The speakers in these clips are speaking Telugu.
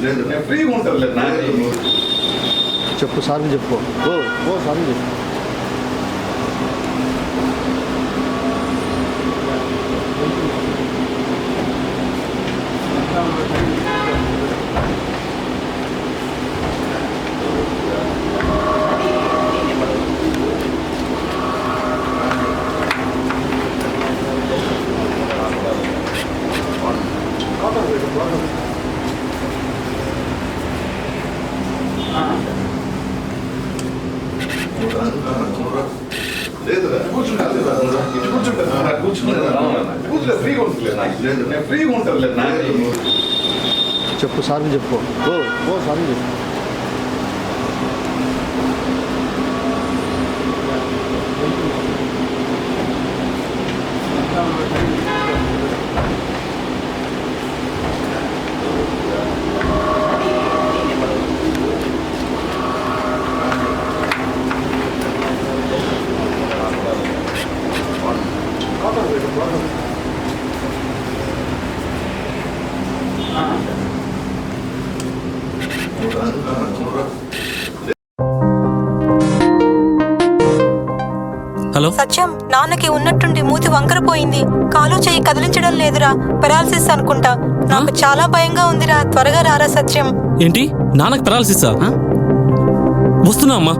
నేను ఫ్రీగా ఉంటాను లేదు చెప్పు సార్ చెప్పు ఓ సార్ చెప్పు. లేదురా కూర్చుంటే ఫ్రీగా ఉంటుంది లేదు నేను ఫ్రీగా ఉంటాను లేదు చెప్పు సార్ చెప్పు ఓ సార్ చెప్పు. హలో సత్యం, నాన్నకి ఉన్నట్టుండి మూతి వంకరపోయింది. కాలు చెయ్యి కదిలించడం లేదురా. పెరాలసిస్ అనుకుంటా. నాకు చాలా భయంగా ఉందిరా. త్వరగా రారా సత్యం. ఏంటి, నాన్నకు పెరాలసిసా? వస్తున్నా అమ్మా.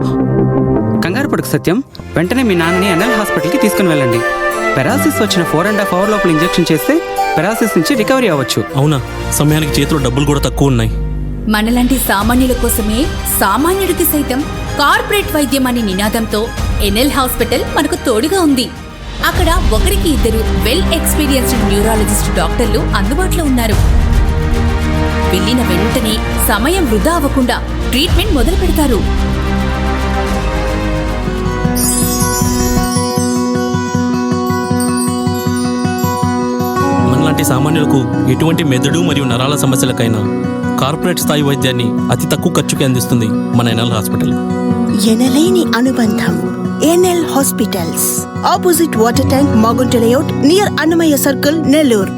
కంగారు పడుకు సత్యం. వెంటనే మీ నాన్నని ఎన్ఎల్ హాస్పిటల్కి తీసుకుని వెళ్ళండి. పెరాలసిస్ వచ్చిన 4.5 hours లోపల ఇంజెక్షన్ చేస్తే పెరాలసిస్ నుంచి రికవరీ అవ్వచ్చు. అవునా? సమయానికి చేతిలో డబ్బులు కూడా తక్కువ ఉన్నాయి. మనలాంటి సామాన్యుల కోసమే సామాన్యుడికి సైతం కార్పొరేట్ వైద్యం అనే నినాదంతో ఎన్ఎల్ హాస్పిటల్ మనకు తోడుగా ఉంది. అక్కడ ఒకరికి ఇద్దరు వెల్ ఎక్స్పీరియన్స్డ్ న్యూరాలజిస్ట్ డాక్టర్లు అందుబాటులో ఉన్నారు. వెళ్ళిన వెంటనే సమయం వృధా అవ్వకుండా ట్రీట్మెంట్ మొదలు పెడతారు. మనలాంటి సామాన్యులకు ఎటువంటి మెదడు మరియు నరాల సమస్యలకైనా కార్పొరేట్ స్థాయి వైద్యాన్ని అతి తక్కువ ఖర్చుకి అందిస్తుంది మన ఎన్ఎల్ హాస్పిటల్. ఎనలేని అనుబంధం. NL hospitals, opposite water tank, Magunta layout, near Annamayya circle, Nellore.